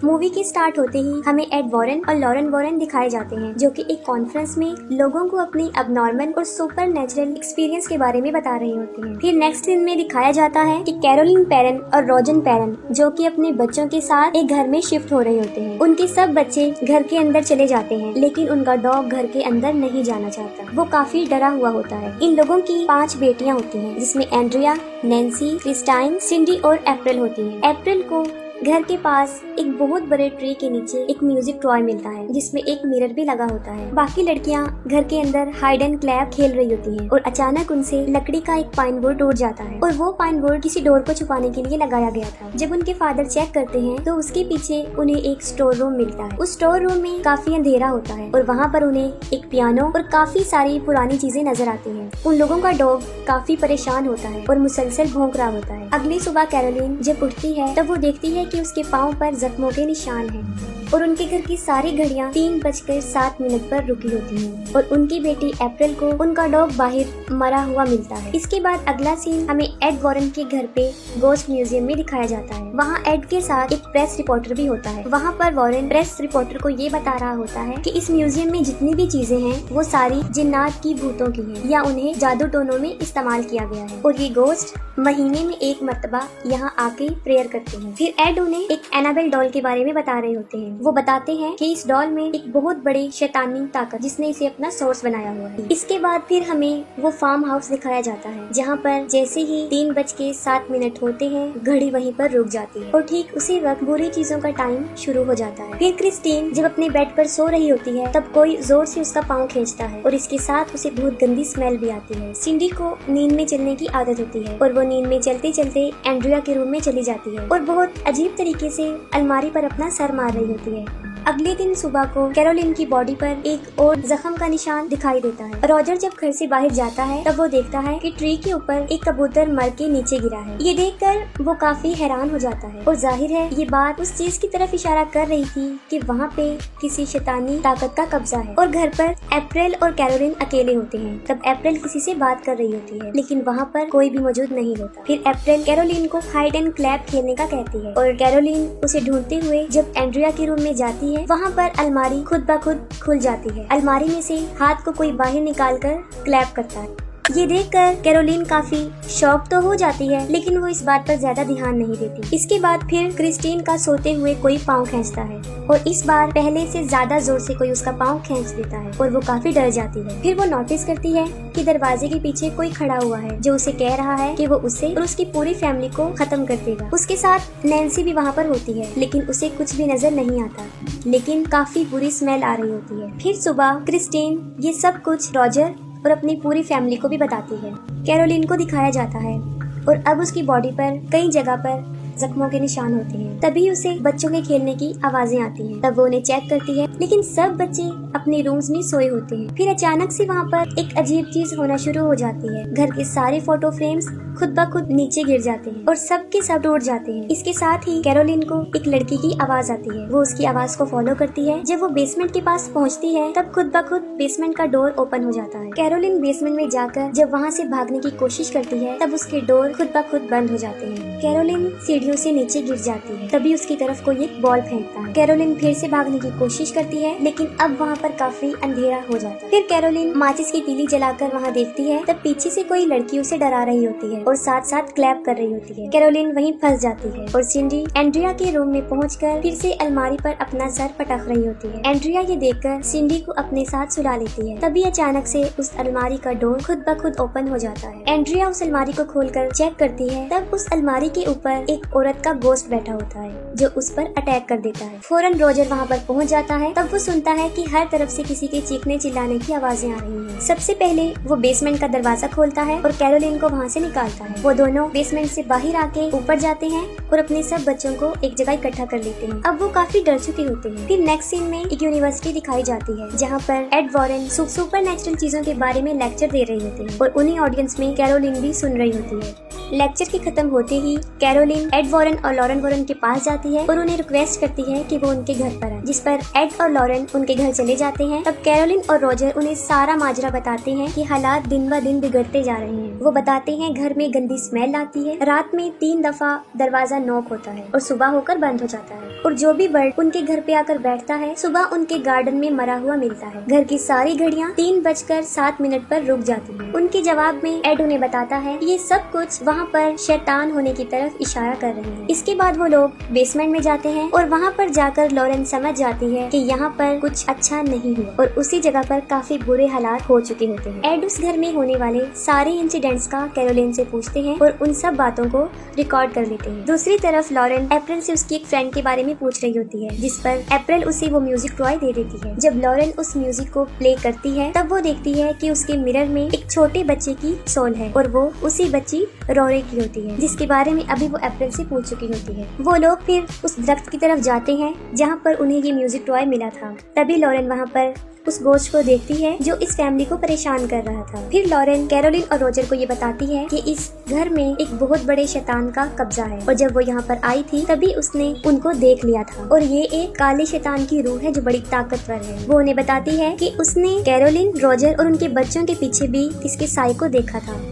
Movie के start होते ही हमें एड वॉरेन और लॉरेन वॉरेन दिखाए जाते हैं, जो कि एक कॉन्फ्रेंस में लोगों को अपनी अबनॉर्मल और सुपर नेचुरल एक्सपीरियंस के बारे में बता रहे होते हैं। फिर नेक्स्ट सीन में दिखाया जाता है कि कैरोलिन पेरेन और रॉजन पेरेन, जो कि अपने बच्चों के साथ एक घर में शिफ्ट हो रहे होते हैं। उनके सब बच्चे घर के अंदर चले जाते हैं, लेकिन उनका डॉग घर के अंदर नहीं जाना चाहता। वो काफी डरा हुआ होता है। इन लोगों की 5 बेटियां होती हैं, जिसमें एंड्रिया, नैन्सी, क्रिस्टाइन, सिंडी और अप्रैल होती है। अप्रैल को घर के पास एक बहुत बड़े ट्री के नीचे एक म्यूजिक टॉय मिलता है, जिसमें एक मिरर भी लगा होता है। बाकी लड़कियां घर के अंदर हाइड एंड क्लैप खेल रही होती हैं और अचानक उनसे लकड़ी का एक पाइन बोर्ड टूट जाता है और वो पाइन बोर्ड किसी डोर को छुपाने के लिए लगाया गया था। जब उनके फादर चेक करते हैं तो उसके पीछे उन्हें एक स्टोर रूम मिलता है। उस स्टोर रूम में काफी अंधेरा होता है और वहाँ पर उन्हें एक पियानो और काफी सारी पुरानी चीजें नजर आती हैं। उन लोगों का डॉग काफी परेशान होता है और मुसलसल भौंक रहा होता है। अगली सुबह कैरोलिन जब उठती है तब वो देखती है कि उसके पाँव पर जख्मों के निशान हैं और उनके घर की सारी घड़ियां 3:07 पर रुकी होती हैं और उनकी बेटी अप्रैल को उनका डॉग बाहर मरा हुआ मिलता है। इसके बाद अगला सीन हमें एड वॉरेन के घर पे गोस्ट म्यूजियम में दिखाया जाता है। वहाँ एड के साथ एक प्रेस रिपोर्टर भी होता है। वहाँ पर वॉरेन प्रेस रिपोर्टर को ये बता रहा होता है कि इस म्यूजियम में जितनी भी चीजें हैं वो सारी जिन्नात की भूतों की हैं या उन्हें जादू टोनों में इस्तेमाल किया गया है और ये गोस्ट महीने में एक मरतबा यहाँ आके प्रेयर करते हैं। फिर एड उन्हें एक एनाबेल डॉल के बारे में बता रहे होते हैं। वो बताते हैं कि इस डॉल में एक बहुत बड़ी शैतानी ताकत जिसने इसे अपना सोर्स बनाया हुआ है। इसके बाद फिर हमें वो फार्म हाउस दिखाया जाता है, जहाँ पर जैसे ही 3:07 होते हैं घड़ी वहीं पर रुक जाती है और ठीक उसी वक्त बुरी चीजों का टाइम शुरू हो जाता है। फिर क्रिस्टीन जब अपने बेड पर सो रही होती है तब कोई जोर से उसका पाँव खींचता है और इसके साथ उसे बहुत गंदी स्मेल भी आती है। सिंडी को नींद में चलने की आदत होती है और वो नींद में चलते चलते एंड्रिया के रूम में चली जाती है और बहुत अजीब तरीके से अलमारी पर अपना सर मार रही होती है। अगले दिन सुबह को कैरोलिन की बॉडी पर एक और जख्म का निशान दिखाई देता है। रॉजर जब घर से बाहर जाता है तब वो देखता है कि ट्री के ऊपर एक कबूतर मर के नीचे गिरा है। ये देखकर वो काफी हैरान हो जाता है और जाहिर है ये बात उस चीज की तरफ इशारा कर रही थी कि वहाँ पे किसी शैतानी ताकत का कब्जा है। और घर पर अप्रैल और कैरोलिन अकेले होते हैं। तब अप्रैल किसी से बात कर रही होती है, लेकिन वहाँ पर कोई भी मौजूद नहीं होता। फिर अप्रैल कैरोलिन को हाइड एंड क्लैप खेलने का कहती है और कैरोलिन उसे ढूंढते हुए जब एंड्रिया के रूम में जाती है वहाँ पर अलमारी खुद ब खुद खुल जाती है। अलमारी में से हाथ को कोई बाहर निकालकर क्लैप करता है। ये देखकर कैरोलिन काफी शॉक तो हो जाती है, लेकिन वो इस बात पर ज्यादा ध्यान नहीं देती। इसके बाद फिर क्रिस्टीन का सोते हुए कोई पाँव खींचता है और इस बार पहले से ज्यादा जोर से कोई उसका पाँव खींच देता है और वो काफी डर जाती है। फिर वो नोटिस करती है कि दरवाजे के पीछे कोई खड़ा हुआ है जो उसे कह रहा है कि वो उसे और उसकी पूरी फैमिली को खत्म कर देगा। उसके साथ नैन्सी भी वहाँ पर होती है, लेकिन उसे कुछ भी नजर नहीं आता, लेकिन काफी बुरी स्मेल आ रही होती है। फिर सुबह क्रिस्टीन ये सब कुछ रॉजर और अपनी पूरी फैमिली को भी बताती है। कैरोलिन को दिखाया जाता है और अब उसकी बॉडी पर कई जगह पर जख्मों के निशान होते हैं। तभी उसे बच्चों के खेलने की आवाजें आती हैं। तब वो उन्हें चेक करती है, लेकिन सब बच्चे अपने रूम्स में सोए होते हैं। फिर अचानक से वहाँ पर एक अजीब चीज होना शुरू हो जाती है। घर के सारे फोटो फ्रेम्स खुद ब खुद नीचे गिर जाते हैं और सब के सब टूट जाते हैं। इसके साथ ही कैरोलिन को एक लड़की की आवाज आती है। वो उसकी आवाज को फॉलो करती है। जब वो बेसमेंट के पास पहुँचती है तब खुद ब खुद बेसमेंट का डोर ओपन हो जाता है। कैरोलिन बेसमेंट में जाकर जब वहाँ से भागने की कोशिश करती है तब उसके डोर खुद ब खुद बंद हो जाते हैं। कैरोलिन सीढ़ियों से नीचे गिर जाती है। तभी उसकी तरफ कोई एक बॉल फेंकता है। कैरोलिन फिर से भागने की कोशिश करती है, लेकिन अब वहाँ पर काफी अंधेरा हो जाता है। फिर कैरोलिन माचिस की तीली जलाकर वहाँ देखती है, तब पीछे से कोई लड़की उसे डरा रही होती है और साथ साथ क्लैप कर रही होती है। कैरोलिन वहीं फंस जाती है और सिंडी एंड्रिया के रूम में पहुंचकर फिर से अलमारी पर अपना सर पटक रही होती है। एंड्रिया ये देखकर सिंडी को अपने साथ सुला लेती है। तभी अचानक से उस अलमारी का डोर खुद ब खुद ओपन हो जाता है। एंड्रिया उस अलमारी को खोलकर चेक करती है, तब उस अलमारी के ऊपर एक औरत का गोश्त बैठा होता है जो उस पर अटैक कर देता है। फौरन रॉजर वहाँ पर पहुँच जाता है। तब वो सुनता है कि हर तरफ से किसी के चीखने चिल्लाने की आवाजें आ रही हैं। सबसे पहले वो बेसमेंट का दरवाजा खोलता है और कैरोलिन को वहाँ से निकालता है। वो दोनों बेसमेंट से बाहर आके ऊपर जाते हैं और अपने सब बच्चों को एक जगह इकट्ठा कर लेते हैं। अब वो काफी डर चुके होते हैं। फिर नेक्स्ट सीन में एक यूनिवर्सिटी दिखाई जाती है, जहाँ पर एड वॉरेन सुपर नेचुरल चीजों के बारे में लेक्चर दे रहे होते हैं और उन्हीं ऑडियंस में कैरोलिन भी सुन रही होती है। लेक्चर के खत्म होते ही कैरोलिन एड एड वॉरेन और लॉरेन वॉरेन के पास जाती है और उन्हें रिक्वेस्ट करती है कि वो उनके घर पर आए, जिस पर एड और लॉरेन उनके घर चले जाते हैं। तब कैरोलिन और रॉजर उन्हें सारा माजरा बताते हैं कि हालात दिन ब दिन बिगड़ते जा रहे हैं। वो बताते हैं घर में गंदी स्मेल आती है, रात में 3 दफा दरवाजा नॉक होता है और सुबह होकर बंद हो जाता है, और जो भी बर्ड उनके घर पे आकर बैठता है सुबह उनके गार्डन में मरा हुआ मिलता है। घर की सारी घड़ियां 3:07 पर रुक जाती हैं। उनके जवाब में एड उन्हें बताता है ये सब कुछ वहाँ पर शैतान होने की तरफ इशारा कर रहे हैं। इसके बाद वो लोग बेसमेंट में जाते हैं और वहाँ पर जाकर लॉरेन समझ जाती है कि यहाँ पर कुछ अच्छा नहीं हुआ और उसी जगह पर काफी बुरे हालात हो चुके होते हैं। एड उस घर में होने वाले सारे इंसिडेंट्स का कैरोलिन से पूछते हैं और उन सब बातों को रिकॉर्ड कर लेते हैं। दूसरी तरफ लॉरेन अप्रैल से उसकी एक फ्रेंड के बारे में पूछ रही होती है, जिस पर अप्रैल उसे वो म्यूजिक टॉय दे देती है। जब लॉरेन उस म्यूजिक को प्ले करती है तब वो देखती है कि उसके मिरर में एक छोटे बच्चे की सोल है और वो उसी बच्ची रोरे की होती है, जिसके बारे में अभी वो अप्रैल से पूछ चुकी होती है। वो लोग फिर उस दरख्त की तरफ जाते हैं जहाँ पर उन्हें ये म्यूजिक टॉय मिला था। तभी लॉरेन वहाँ पर उस गोश्त को देखती है जो इस फैमिली को परेशान कर रहा था। फिर लॉरेन कैरोलिन और रोजर को ये बताती है कि इस घर में एक बहुत बड़े शैतान का कब्जा है और जब वो यहाँ पर आई थी तभी उसने उनको देख लिया था और ये एक काले शैतान की रूह है जो बड़ी ताकतवर है। वो उन्हें बताती है कि उसने कैरोलिन, रोजर और उनके बच्चों के पीछे भी इसके साई को देखा था।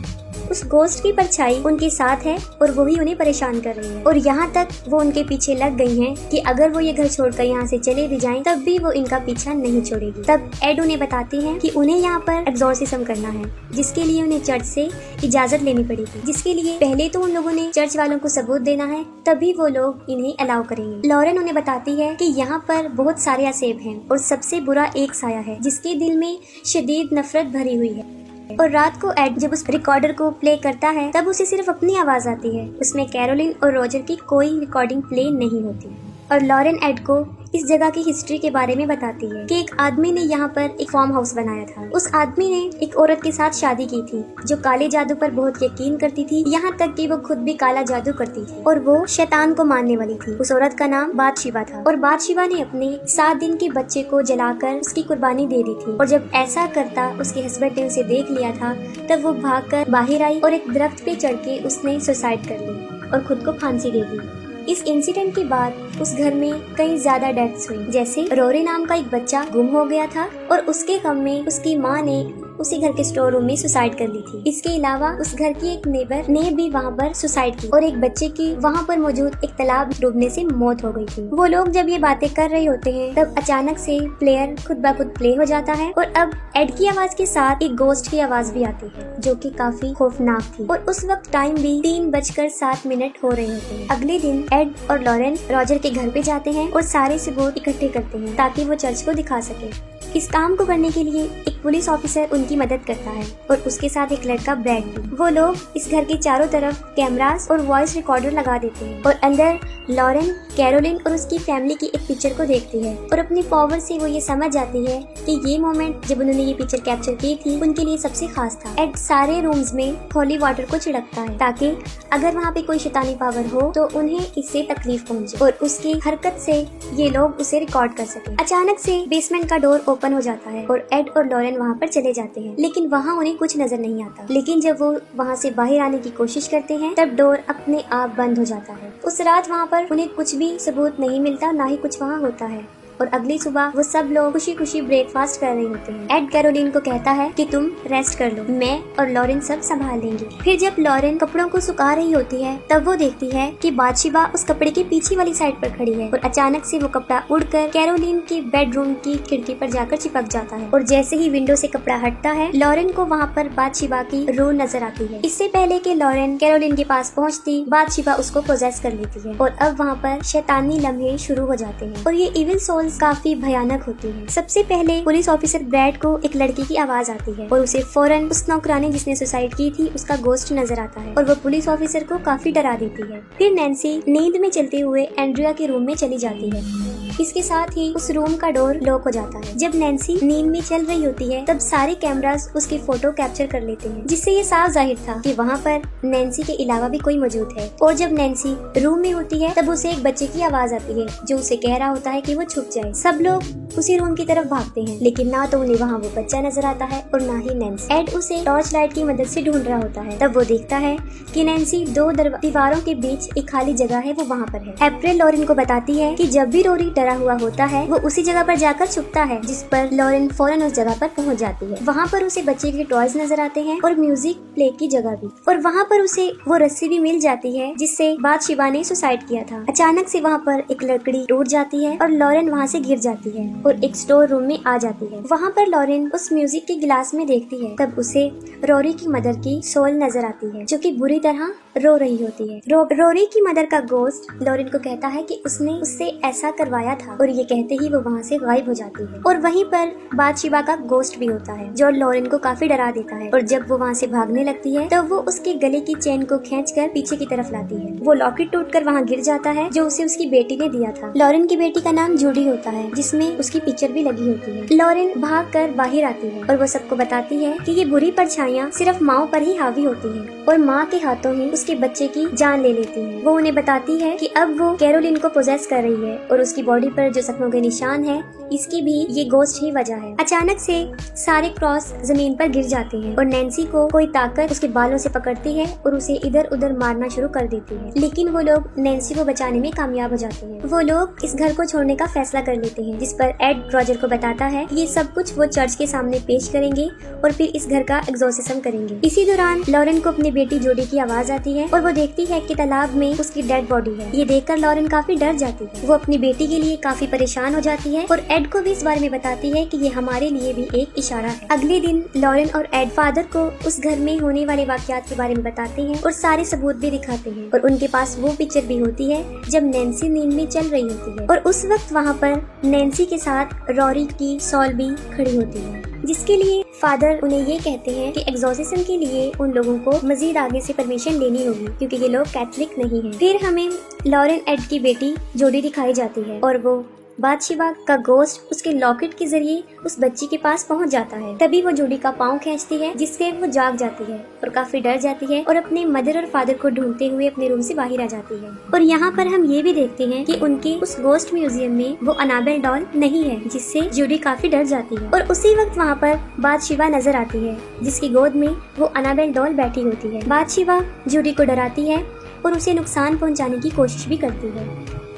उस गोस्ट की परछाई उनके साथ है और वो ही उन्हें परेशान कर रही है और यहाँ तक वो उनके पीछे लग गई हैं कि अगर वो ये घर छोड़कर यहाँ से चले भी जाएं तब भी वो इनका पीछा नहीं छोड़ेगी। तब एड उन्हें बताती है कि उन्हें यहाँ पर एग्जॉर्सिज्म करना है, जिसके लिए उन्हें चर्च से इजाजत लेनी पड़ेगी, जिसके लिए पहले तो उन लोगों ने चर्च वालों को सबूत देना है, तभी वो लोग इन्हें अलाउ करेंगे। लॉरेन उन्हें बताती है कि यहाँ पर बहुत सारे असेब हैं और सबसे बुरा एक साया है जिसके दिल में शदीद नफरत भरी हुई है। और रात को एड जब उस रिकॉर्डर को प्ले करता है तब उसे सिर्फ अपनी आवाज आती है, उसमें कैरोलिन और रोजर की कोई रिकॉर्डिंग प्ले नहीं होती। और लॉरेन एड को इस जगह की हिस्ट्री के बारे में बताती है कि एक आदमी ने यहाँ पर एक फार्म हाउस बनाया था। उस आदमी ने एक औरत के साथ शादी की थी जो काले जादू पर बहुत यकीन करती थी, यहाँ तक कि वो खुद भी काला जादू करती थी और वो शैतान को मानने वाली थी। उस औरत का नाम बादशिबा था और बादशिबा ने अपने 7 दिन के बच्चे को जलाकर उसकी कुर्बानी दे दी थी और जब ऐसा करता उसके हस्बैंड ने उसे देख लिया था तब वो भागकर बाहर आई और एक दरख्त पे चढ़ के उसने सुसाइड कर ली और खुद को फांसी दे दी। इस इंसिडेंट के बाद उस घर में कई ज्यादा डेथ्स हुई, जैसे रोरे नाम का एक बच्चा गुम हो गया था और उसके गम में उसकी माँ ने उसी घर के स्टोर रूम में सुसाइड कर ली थी। इसके अलावा उस घर की एक नेबर ने भी वहाँ पर सुसाइड की और एक बच्चे की वहाँ पर मौजूद एक तालाब डूबने से मौत हो गई थी। वो लोग जब ये बातें कर रहे होते हैं तब अचानक से प्लेयर खुद ब खुद प्ले हो जाता है और अब एड की आवाज के साथ एक गोस्ट की आवाज भी आती है जो कि काफी खौफनाक थी और उस वक्त टाइम भी 3:07 हो रहे होते हैं। अगले दिन एड और लॉरेन रॉजर के घर पे जाते हैं और सारे सबूत इकट्ठे करते हैं ताकि वो चर्च को दिखा सके। इस काम को करने के लिए एक पुलिस ऑफिसर उनकी मदद करता है और उसके साथ एक लड़का ब्रैड भी। वो लोग इस घर के चारों तरफ कैमरास और वॉइस रिकॉर्डर लगा देते हैं और अंदर लॉरेन, कैरोलिन और उसकी फैमिली की एक पिक्चर को देखती है और अपनी पावर से वो ये समझ जाती है कि ये मोमेंट जब उन्होंने ये पिक्चर कैप्चर की थी उनके लिए सबसे खास था। एड सारे रूम्स में होली वाटर को छिड़कता है ताकि अगर वहाँ पे कोई शैतानी पावर हो तो उन्हें इससे तकलीफ पहुँचे और उसकी हरकत से ये लोग उसे रिकॉर्ड कर सके। अचानक से बेसमेंट का डोर ओपन हो जाता है और एड और लॉरेन वहाँ पर चले जाते हैं, लेकिन वहाँ उन्हें कुछ नजर नहीं आता। लेकिन जब वो वहाँ से बाहर आने की कोशिश करते हैं तब डोर अपने आप बंद हो जाता है। उस रात वहाँ पर उन्हें कुछ भी सबूत नहीं मिलता, ना ही कुछ वहाँ होता है और अगली सुबह वो सब लोग खुशी खुशी ब्रेकफास्ट कर रहे होते हैं। एड कैरोलिन को कहता है कि तुम रेस्ट कर लो, मैं और लॉरेन सब संभाल लेंगे। फिर जब लॉरेन कपड़ों को सुखा रही होती है तब वो देखती है कि बादशिबा उस कपड़े के पीछे वाली साइड पर खड़ी है और अचानक से वो कपड़ा उड़कर कैरोलिन के बेडरूम की खिड़की पर जाकर चिपक जाता है और जैसे ही विंडो से कपड़ा हटता है लॉरेन को वहाँ पर बादशिबा की रूह नजर आती है। इससे पहले कि लॉरेन कैरोलिन के पास पहुँचती बादशिबा उसको पोजेस कर लेती है और अब वहाँ पर शैतानी लम्हे शुरू हो जाते हैं और ये इविल सोल काफी भयानक होती है। सबसे पहले पुलिस ऑफिसर ब्रैड को एक लड़की की आवाज आती है और उसे फौरन उस नौकरानी जिसने सुसाइड की थी उसका गोश्त नजर आता है और वो पुलिस ऑफिसर को काफी डरा देती है। फिर नैन्सी नींद में चलते हुए एंड्रिया के रूम में चली जाती है। इसके साथ ही उस रूम का डोर लॉक हो जाता है। जब नैन्सी नींद में चल रही होती है तब सारे कैमरास उसकी फोटो कैप्चर कर लेते हैं, जिससे ये साफ जाहिर था कि वहाँ पर नैन्सी के अलावा भी कोई मौजूद है। और जब नैन्सी रूम में होती है तब उसे एक बच्चे की आवाज आती है जो उसे कह रहा होता है कि वो छुप जाए। सब लोग उसी रूम की तरफ भागते हैं, लेकिन ना तो उन्हें वहाँ वो बच्चा नजर आता है और ना ही नैन्सी। एड उसे टॉर्च लाइट की मदद से ढूंढ रहा होता है। तब वो देखता है कि नैन्सी दो दीवारों के बीच एक खाली जगह है, वो वहाँ पर है। अप्रैल लॉरेन को बताती है कि जब भी रोरी डरा हुआ होता है वो उसी जगह पर जाकर छुपता है, जिस पर लॉरेन फौरन उस जगह पर पहुँच जाती है। वहाँ पर उसे बच्चे के टॉयज नजर आते हैं और म्यूजिक प्ले की जगह भी, और वहाँ पर उसे वो रस्सी भी मिल जाती है जिससे बादशिबा ने सुसाइड किया था। अचानक से वहाँ पर एक लकड़ी टूट जाती है और लॉरेन वहाँ से गिर जाती है और एक स्टोर रूम में आ जाती है। वहाँ पर लॉरेन उस म्यूजिक के गिलास में देखती है। तब उसे रोरी की मदर की सोल नजर आती है जो कि बुरी तरह रो रही होती है। रोरी की मदर का गोस्ट लॉरेन को कहता है कि उसने उससे ऐसा करवाया था, और ये कहते ही वो वहाँ से गायब हो जाती है। और वहीं पर बादशिबा का गोस्ट भी होता है जो लॉरेन को काफी डरा देता है, और जब वो वहाँ से भागने लगती है तो वो उसके गले की चेन को खींचकर पीछे की तरफ लाती है। वो लॉकेट टूटकर वहाँ गिर जाता है जो उसे उसकी बेटी ने दिया था। लॉरेन की बेटी का नाम जूडी होता है जिसमें उसकी पिक्चर भी लगी होती है। लॉरेन भागकर बाहर आती है और वो सबको बताती है कि ये बुरी परछाइयाँ सिर्फ माँ पर ही हावी होती है और माँ के हाथों ही उसके बच्चे की जान ले लेती है। वो उन्हें बताती है कि अब वो कैरोलिन को पोजेस कर रही है और उसकी बॉडी पर जो जख्मों के निशान है इसकी भी ये गोस्ट ही वजह है। अचानक से सारे क्रॉस जमीन पर गिर जाते हैं और नैन्सी को कोई ताकत उसके बालों से पकड़ती है और उसे इधर उधर मारना शुरू कर देती है, लेकिन वो लोग नैन्सी को बचाने में कामयाब हो जाते हैं। वो लोग इस घर को छोड़ने का फैसला कर लेते हैं, जिस पर एड रॉजर को बताता है ये सब कुछ वो चर्च के सामने पेश करेंगे और फिर इस घर का एग्जॉर्सिज्म करेंगे। इसी दौरान लॉरेन को अपनी बेटी जोडी की आवाज आती है और वो देखती है कि तालाब में उसकी डेड बॉडी है। ये देखकर लॉरेन काफी डर जाती है। वो अपनी बेटी के लिए काफी परेशान हो जाती है और एड को भी इस बारे में बताती है कि ये हमारे लिए भी एक इशारा है। अगले दिन लॉरेन और एड फादर को उस घर में होने वाले वाकयात के बारे में बताते हैं और सारे सबूत भी दिखाते हैं, और उनके पास वो पिक्चर भी होती है जब नैन्सी नींद में चल रही होती है, और उस वक्त वहाँ पर नैन्सी के साथ रोरी की सॉल भी खड़ी होती है, जिसके लिए फादर उन्हें ये कहते हैं कि एग्जॉर्सिज्म के लिए उन लोगों को मजीद आगे से परमिशन लेनी होगी क्योंकि ये लोग कैथलिक नहीं हैं। फिर हमें लॉरेन एड की बेटी जोडी दिखाई जाती है और वो बादशिबा का गोस्ट उसके लॉकेट के जरिए उस बच्ची के पास पहुंच जाता है। तभी वो जोडी का पाँव खींचती है जिससे वो जाग जाती है और काफी डर जाती है और अपने मदर और फादर को ढूंढते हुए अपने रूम से बाहर आ जाती है। और यहाँ पर हम ये भी देखते हैं कि उनके उस गोस्ट म्यूजियम में वो अनाबेल डॉल नहीं है, जिससे जोडी काफी डर जाती है। और उसी वक्त वहाँ पर बादशिबा नजर आती है जिसकी गोद में वो अनाबेल डॉल बैठी होती है। बादशिबा जोडी को डराती है और उसे नुकसान पहुँचाने की कोशिश भी करती है,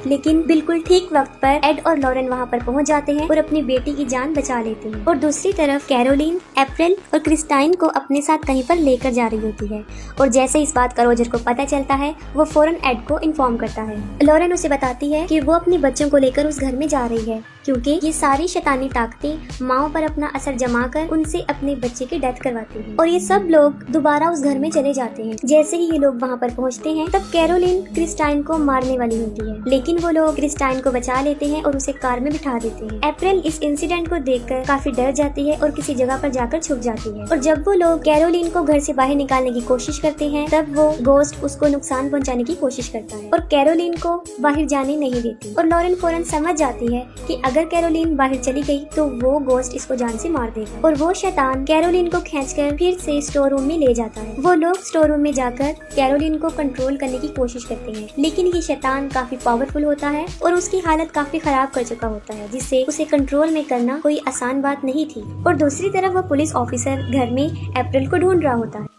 लेकिन बिल्कुल ठीक वक्त पर एड और लॉरेन वहाँ पर पहुँच जाते हैं और अपनी बेटी की जान बचा लेते हैं। और दूसरी तरफ कैरोलिन, अप्रैल और क्रिस्टाइन को अपने साथ कहीं पर लेकर जा रही होती है, और जैसे इस बात का रोजर को पता चलता है वो फौरन एड को इन्फॉर्म करता है। लॉरेन उसे बताती है कि वो अपने बच्चों को लेकर उस घर में जा रही है क्योंकि ये सारी शैतानी ताकतें माओ पर अपना असर जमा कर उनसे अपने बच्चे की डेथ करवाती हैं। और ये सब लोग दोबारा उस घर में चले जाते हैं। जैसे ही ये लोग वहाँ पर पहुँचते हैं तब कैरोलिन क्रिस्टाइन को मारने वाली होती है, लेकिन वो लोग क्रिस्टाइन को बचा लेते हैं और उसे कार में बिठा देते हैं। अप्रैल इस इंसिडेंट को देखकर काफी डर जाती है और किसी जगह पर जाकर छुप जाती है। और जब वो लोग कैरोलिन को घर से बाहर निकालने की कोशिश करते हैं तब वो गोस्ट उसको नुकसान पहुँचाने की कोशिश करता है और कैरोलिन को बाहर जाने नहीं देती। और लॉरेन फौरन समझ जाती है कि अगर कैरोलिन बाहर चली गई तो वो गोस्ट इसको जान से मार देगा, और वो शैतान कैरोलिन को खींचकर फिर से स्टोर रूम में ले जाता है। वो लोग स्टोर रूम में जाकर कैरोलिन को कंट्रोल करने की कोशिश करते हैं, लेकिन ये शैतान काफी पावरफुल होता है और उसकी हालत काफी खराब कर चुका होता है, जिससे उसे कंट्रोल में करना कोई आसान बात नहीं थी। और दूसरी तरफ वो पुलिस ऑफिसर घर में अप्रैल को ढूंढ रहा होता है।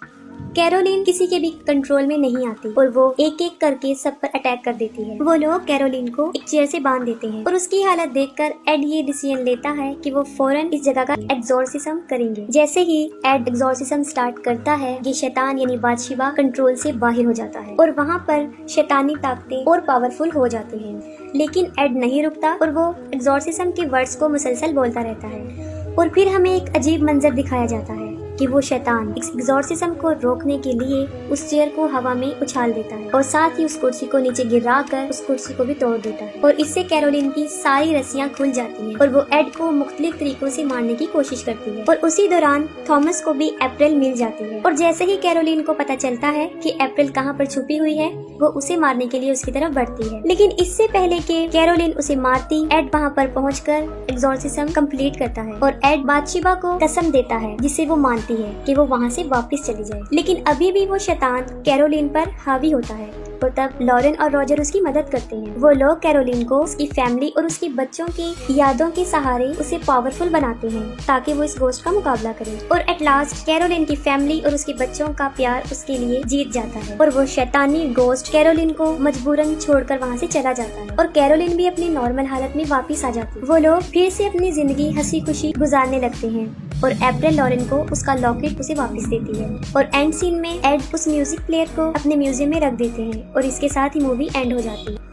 कैरोलिन किसी के भी कंट्रोल में नहीं आती और वो एक एक करके सब पर अटैक कर देती है। वो लोग कैरोलिन को एक चेयर से बांध देते हैं और उसकी हालत देखकर एड ये डिसीजन लेता है कि वो फौरन इस जगह का एग्जॉर्सिज्म करेंगे। जैसे ही एड एग्जॉर्सिज्म स्टार्ट करता है ये शैतान यानी बादशिबा कंट्रोल से बाहर हो जाता है और वहाँ पर शैतानी ताकतें और पावरफुल हो जाती हैं। लेकिन एड नहीं रुकता और वो एग्जॉर्सिज्म के वर्ड्स को मुसलसल बोलता रहता है। और फिर हमें एक अजीब मंजर दिखाया जाता है कि वो शैतान इस एग्जॉर्सिज्म को रोकने के लिए उस चेयर को हवा में उछाल देता है और साथ ही उस कुर्सी को नीचे गिराकर उस कुर्सी को भी तोड़ देता है, और इससे कैरोलिन की सारी रस्सियां खुल जाती हैं और वो एड को मुख्तलिफ तरीकों से मारने की कोशिश करती है। और उसी दौरान थॉमस को भी अप्रैल मिल जाती है और जैसे ही कैरोलिन को पता चलता है कि अप्रैल कहाँ पर छुपी हुई है वो उसे मारने के लिए उसकी तरफ बढ़ती है। लेकिन इससे पहले कि कैरोलिन उसे मारती, एड वहाँ पर पहुँचकर एग्जॉर्सिज्म कंप्लीट करता है और एड बादशिबा को कसम देता है जिसे वो मानता चाहती है कि वो वहाँ से वापस चली जाए, लेकिन अभी भी वो शैतान कैरोलिन पर हावी होता है। तो तब लॉरेन और रॉजर उसकी मदद करते हैं। वो लोग कैरोलिन को उसकी फैमिली और उसके बच्चों की यादों के सहारे उसे पावरफुल बनाते हैं ताकि वो इस घोस्ट का मुकाबला करे। और एट लास्ट कैरोलिन की फैमिली और उसके बच्चों का प्यार उसके लिए जीत जाता है और वो शैतानी घोस्ट कैरोलिन को मजबूरन छोड़कर वहाँ से चला जाता है और कैरोलिन भी अपनी नॉर्मल हालत में वापस आ जाती है। वो लोग फिर से अपनी जिंदगी हंसी खुशी गुजारने लगते हैं और अप्रैल लॉरेन को उसका लॉकेट उसे वापस देती है। और एंड सीन में एड उस म्यूजिक प्लेयर को अपने म्यूजियम में रख देते हैं और इसके साथ ही मूवी एंड हो जाती है।